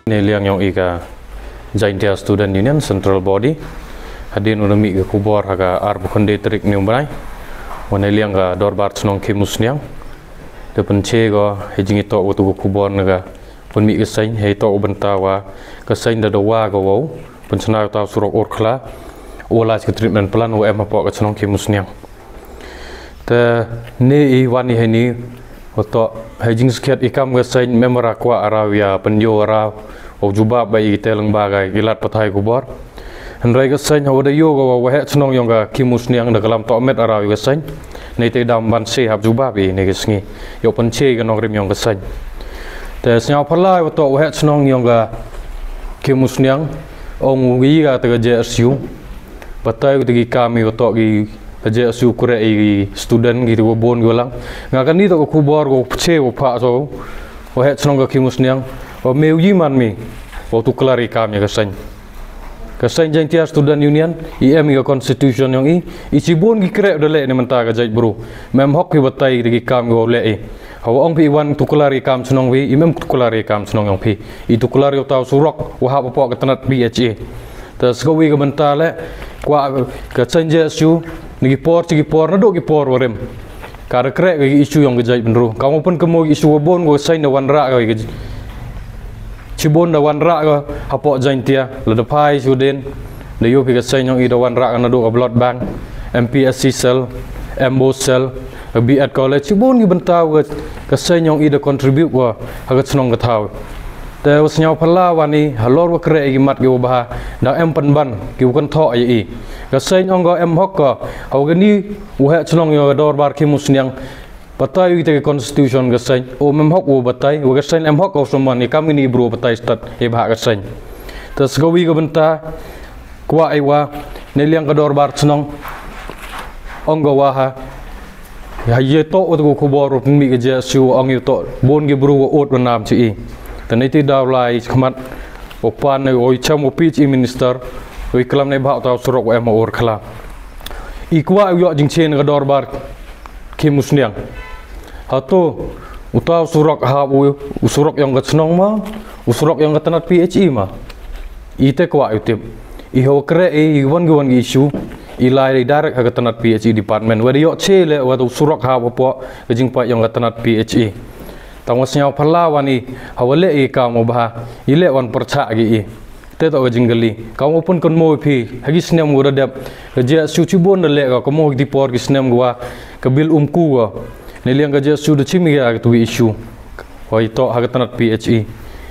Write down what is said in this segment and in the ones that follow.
Neliang yang ika Jaintia Student Union Central Body hadin unami ke kubor haga arbukonde trik niumbrai waneliang ga dorbar snong kemusniang de penche go hejing ito utu kubor naga punmi kesain he to ubentawa kesain da dowa go wo pensana ta surok orkla ola ke treatment plan wo emapo ke snong kemusniang te ne I wani heni oto hejing sket ikam kesain memora kwa arawia penyo ara o juba bai teleng bagai gilat patai kubor hendrai kesain hawada yoga wa het snong yonga kimusniang da kalam to met arawi kesain nei te dam ban se hab juba bi ne kesngi yo penche ga nong rim yong kesain te snyau phalai to wa het snong yonga kimusniang ong wi ga te je su patai gi kami to gi je su kure I student gi to bon golang ngakan ni to kubor go che wo pha so wa het snong ga kimusniang o meu yiman mi waktu kelari kami kesain Jaintia Student Union IM ga constitution yang I cibun gi krep dole ni menta ga jait bro mem hok ki batai gi kami go le hawa ong pi wan tu kelari kam snong wi imem tu kelari kam snong yang pi itu kelari tau surok wa ha pok ke tenat PHA tas go wi ga menta le kwa kesain jesu ni por na do gi por warem kar krep gi isu yang ga jait bro kamu pun kemo isu bon go sain da wan ra ga cibon da wan ra ga hapo Jaintia le da pai suden da yo pi kesain yang I da wan ra na do blood bank MPSC cell MBO cell BEd college cibon gi bentau ga kesain yang I da contribute wa ha ga snong ga thau te wasnyau phala wani halor wa kre gi mat gi ba da em pan ban gi kan tho ai kesain ong ga em hok ga ha ga ni wa ha snong yo dor bar ki musniang patai kita constitution kesain o mem hok wo batai wo kesain em hok ko soman ni kami ni bro batai stat he bah kesain tas gawi ga benta kwa aiwa neliang ka dor bar snong ong ga wa ha ya ye to o ko bor mi ga je su ong yu to bon gi bro wo ot nam chi I tanai ti daw lai khmat o pan o cham o pitch I minister o iklam nei ba ta surok em or khla I kwa yo jing chen ga dor bar ki musniang hato utau surok ha usurok yang gatnong ma usurok yang gatanat PHE ma ite kwa utip I ho kre I wan gi issue I lai direct ha gatanat PHE department where yo chele wa usurok ha po gajing pa yang gatanat PHE tangwas nyau phalawani hawale I ka mo ba ile wan percha gi I te to gajing gali kamu pun kon mo phi hagi snem go radap je suci bon le ka mo di por gi snem gwa kabil umku wa neliang ga je su de chimi ga tu issue hoi to ha gatanat PHE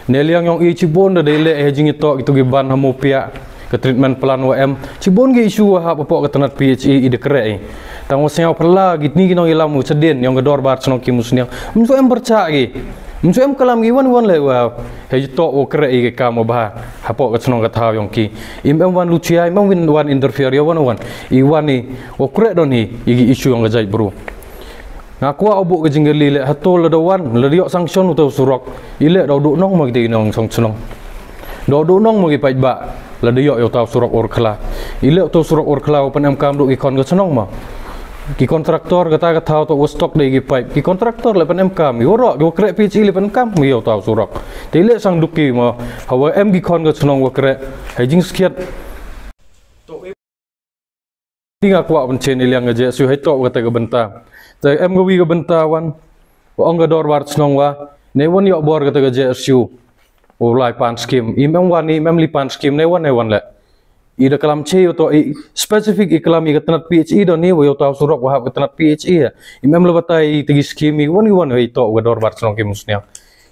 neliang yang I cibon de le hejing to gitu gi ban hamo pia ke treatment plan WM cibon gi issue ha po gatanat PHE I de kre tang wasnyau phala git ni ginong ilamu ceden yang gedor bar snong ki musniang mso em perca gi mso em kalam gi wan le wa he to o kre I ka mo ba ha po gat snong ga thaw yang ki im wan lucia im win wan interfere wan I wan ni o kre don hi gi issue yang ga jai bro ngakwa obo ke jingeli le hatol da wan le dio sanction utau surok ile do do nong mag de nong song snong do do nong mag pai ba le dio yo tau surok or khla ile utau surok or khla open am kam do ki kon ga snong ma ki kontraktor kata ka thau to stok de gi pai ki kontraktor le pen am kam yo ro go kre PHE le pen kam yo tau surok te ile sang duki ma hawa em gi kon ga snong wa kre hejing skiat to tinga kwa pen chen ile nga je su hai to kata ga benta te em gawi ga bentawan wa ong ga dor war snong wa ne won yo bor ga je su o lai pan scheme im em wan ni mem li pan scheme ne wan le I da kalam che yo to specific iklam I ga tanat PHE do ni wo yo taw surok wa ga tanat PHE im em le batai tigi scheme won I to ga dor bar snong ki musnia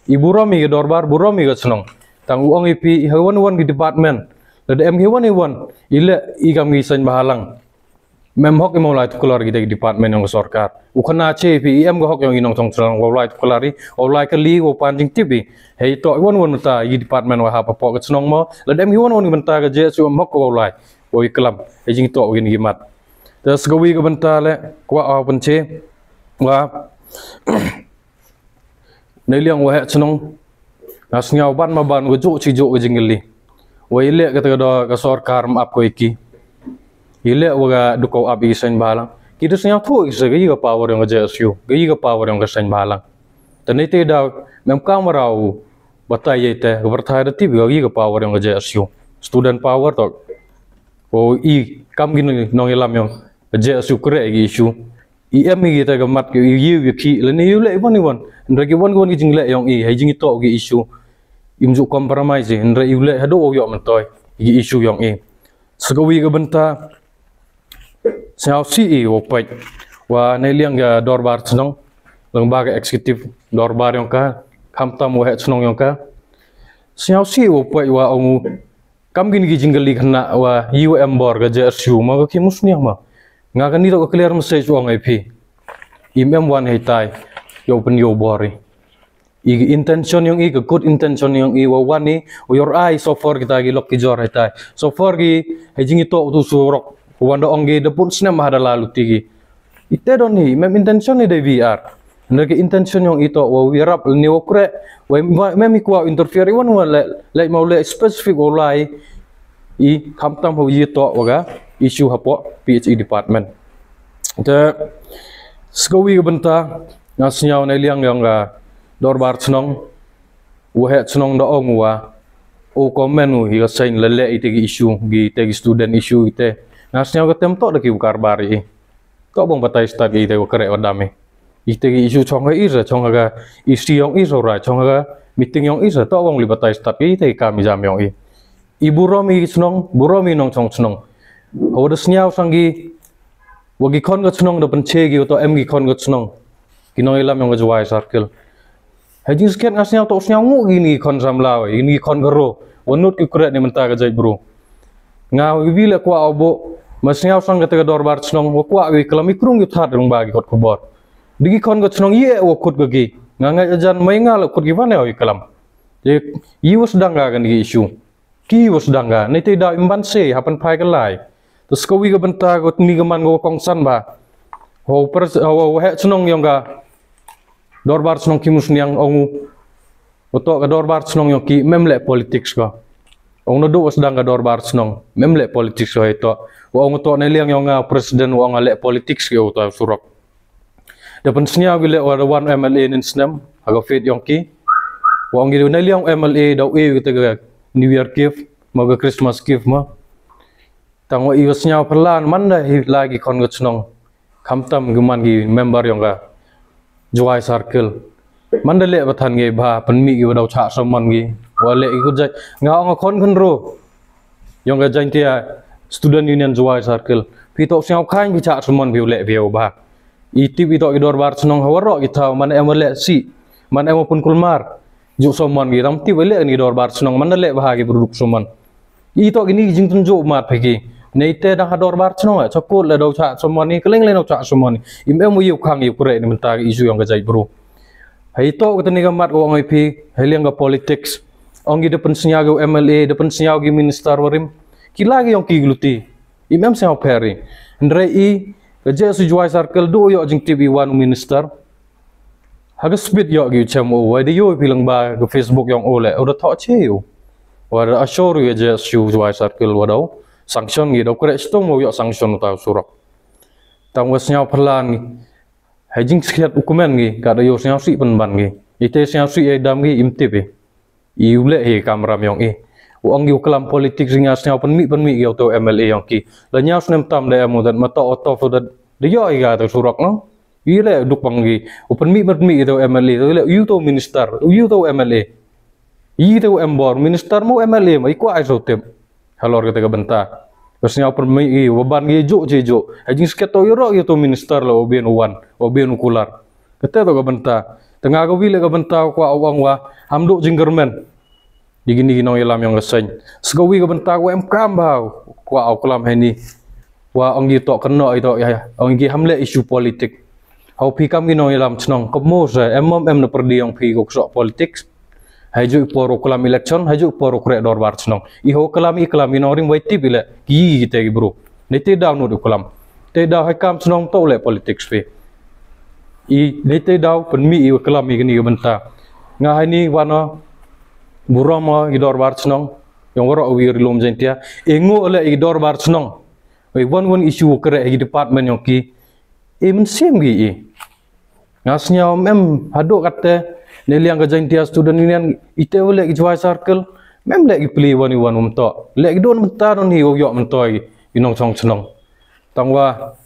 I buromi ga dor bar buromi ga snong tang ong I pi ha won gi department le em gi won ile I gam gi san bahalang mem hok mo lai tukular gi department yang sarkar ukana che pi em go hok yang inong tong trang wo lai tukulari o lai ka li wo panjing tibi he to won ta gi department wa ha pa po ga snong mo le dem gi won benta ga je su hok wo lai wo iklam he jing to gi mat tas go wi ga benta le kwa a penche wa nei liang wa he snong nas nyau ban ma ban go jo chi jo jing li wo ile ga ta do ga sarkar ma ap ko iki ile waga duko ab isain balang kita senyap tu isa gaya ga power yang gaja SU gaya ga power yang gasain balang tanai te da mem kamarau batai te bertai de tip gi ke power yang JSU student power to kam gini nong ilam yang JSU kere gi isu IM gi ta gamat gi yu ki le ni le bon ndra gi bon gi jingle yang hai jing to gi isu imju compromise ndra le hado yo mentoy gi isu yang segawi ke benta sao si opai wa nei liang ga dorbar senong lembaga eksekutif dorbar yang ka kamtam wa senong yang ka sao si opai wa ongu kam gini gi jinggali khana wa bor ga JSU ma ki musniang ma nga kan ni to clear message wa ngai phi imem wan hei tai yo pen yo bori intention yang good intention yang wa wani your eye so far kita gi lok ki jor hei tai so far gi hejing itu tu surok wanda ongge de pun snem hada lalu tigi ite don ni mem intention ni de VR nage intention yang itu wa wirap ni okre wa mem ikwa interfere wan wa le mau le specific olai kamtam ho yito waga issue hapo PhD department de skawi benta ngasnyau nei liang yang ga dorbar snong wa het snong da ong wa o komen hi ga sain lele itegi issue gi tegi student issue ite ngasnyau ga temto de ki ukar bari ko bong batai start gi te ko kere odame itegi issue chong ga ira chong ga isi yong isora chong ga meeting yong isa to bong li batai start gi te kami jam yong ibu romi snong buromi nong chong snong ho de snyau sangi wagi kon ga snong da penche gi to em gi kon ga snong kinoi lam yong ga jwai circle hajing sekian ngasnyau to snyau ngu gini kon samlaw ini kon gero wonut ki kure ni menta ga jai bro ngau wi le kwa obo masnyau sang ga te dorbar snong wa kwa wi kelami krung yu that rung bagi kot kubor digi kon ga snong ye wa kut ga gi ngangai ajan mai ngal kut gi bane wi kelam je yu sedang ga kan gi isu ki was sedang ga nei te da imban se hapan pai ga lai terus ko wi ga benta go ni ga man go kongsan ba ho he snong yang ga dorbar snong ki musniang ongu oto ga dorbar snong yang ki memle politics ka ong no do sedang ga dorbar snong memle politics so itu wa ong to nei liang yang ga presiden wa ngale politics ki oto surok depan snya gile wa one MLA nin snam aga fit yang ki wa ong gi nei liang MLA daw kita ga New Year gift maga Christmas gift ma tangwa iwasnya perlan manda lagi kon snong kamtam guman gi member yang ga Jwai circle manda le bathan ge ba penmi gi wadau cha saman gi wale ikut jai ngao kon ro yang ga jantia student union Jwai circle pito siau khain bi cha saman bi le bi ba itip ito idor bar snong hawaro kita man emole si man emopun kulmar juk soman gi ram ti wele ni dor bar snong man le bahagi produk soman ito gini jing tunjuk mat phegi nei te dang dor bar snong chakot le do cha soman ni keleng le no cha soman im em yu khang yu kure ni menta isu yang gajai bro hai to ketani ga mat ko ngai phi hai liang ga politics ong gi depan snya ga MLA depan snya gi minister warim kilagi yang ki gluti im em sa peri ndre I je su Jwai circle do yo jing TV one minister haga speed yo gi chamo wa de yo bilang ba ke Facebook yang ole udah tho cheu wa da assure ye je su Jwai circle wa dau sanction gi do kre stong mo yo sanction ta surok tang wasnya perlan hajing sekiat ukumen gi ka da yo snya si penban gi ite snya si e dam gi imtip I ule he kamera yang wong gi kelam politik singa snya penmi gi to MLA yang ki la nya snem tam da mo dan mata auto da de yo ga ta surok no ile duk pangi open mi itu MLA ile you to minister you to MLA itu embor minister mo MLA mai ko ai so tem halor kita benta terusnya open mi waban gi jo jejo hajing sketo yo to minister lo oben oben kular kita to benta tengah ko wile benta ko awang wa hamdo jingermen digini gino ilam yang leseng segawi benta ko MKM ba ko aw kelam heni wa ongi to kena itu ya ongi hamle isu politik hau pi kam gino ilam snong komo se emom em no perdi yang pi ko sok politik haju poro kelam election haju poro kre dor bar snong I ho kelam ino ring wai tip ile ki te bro nete daw no kelam te daw hai kam snong to le politik fe I nete daw penmi I kelam I gini benta nga hai ni wana burama I dor bar snong yang waro wi rilom jentia engo le I dor bar snong wai won isu kre I department yang ki men sim gi ngasnya hado kate neliang ka jaintia student union ite lek juai circle mem lek pli wani wan to lek don menta non hi yo mentoi inong chong chnong tangwa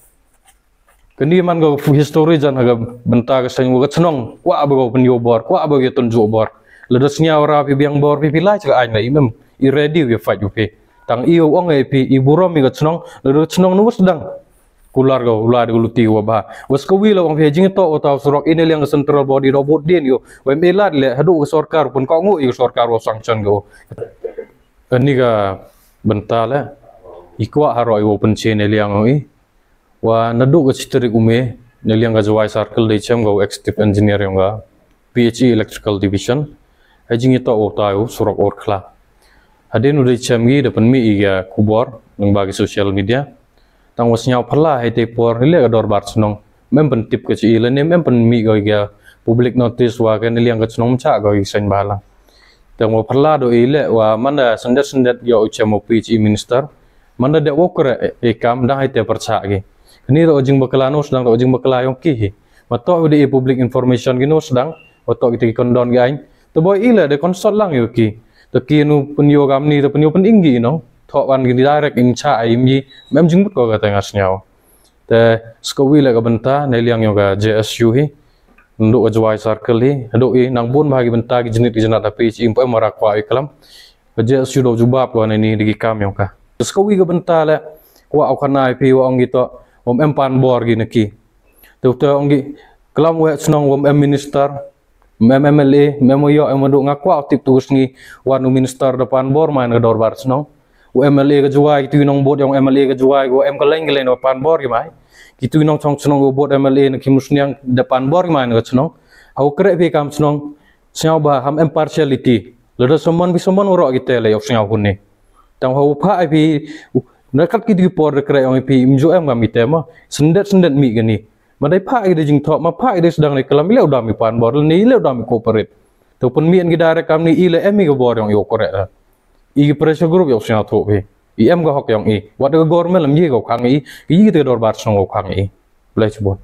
kini man go history jan haga benta ka sang go chnong kwa ba pen yo bor kwa ba ton jo bor ledasnya ora pi biang bor pi lai cha ai mai mem I ready we fight you pe tang iyo ong e pi iburo mi ga chnong ledo chnong nu sedang kular go ular guluti wa ba was ko wi lo ong pe jing to o taw surok ini liang central body robot din yo we melat le hadu sarkar pun ko ngu yo sarkar wo sanction go ani ga benta le ikwa haro I open chain liang oi wa nadu ga chitri ume liang ga jawai circle de chem go executive engineer yo ga PHE electrical division ajing to o taw surok or khla hadin udah camgi depan mi iga kubor nang bagi social media tang wasnya pala hai te por ile ador bar snong mem pen tip ke ile ne mem pen mi go iga public notice wa kan liang ke snong cha go sen bala tang mo pala do ile wa mana sendet yo chamo PHE minister mana de wokre e kam dah hai te percha ge ni ro jing bakalano sedang ro jing bakalayong ki mato udah public information gino sedang oto kita kondon ge ain to boy ile de konsol lang yo ki Taki nu penyo gamni tu penyo peninggi no, thok wan gini direct in cha imji mem jingmut ko kata ngas nyau. Te skowi le ka benta neliang yo ka JSU hi, nduk ka jawai circle hi, nduk I nang bun bahagi benta ki jenit tapi impo marak kwa iklam. Ka JSU do jubab ko ni digi kam yo ka. Skowi ka benta le kwa au kana pi wa ongi to empan bor gini ki. Tu ongi kelam we snong minister MMLA memoyo emadu ngakwa aktif tugas ni wanu minister depan bor main gedor bar snong MLA ke juai itu inong bot yang MLA ke juai go keleng depan bor gimai gitu inong chong snong go bot MLA nak musniang depan bor main ke snong au krek pi kam snong siau ba ham impartiality leda somon urok kita le yok siau hunne tang hau pa pi nakat ki por krek yang pi imjo em ngam itema sendet mi gani Madai pak ide jing thok ma pak ide sedang ni kelam ile udah mi pan bor ni ile udah mi cooperate tu pun mien gi direct kam ni ile emi go bor yang yo korek la I pressure group yo sia thok pe I em go hok yang I wat go government lam ye go khang I gi te dor bar song go khang I blai chbon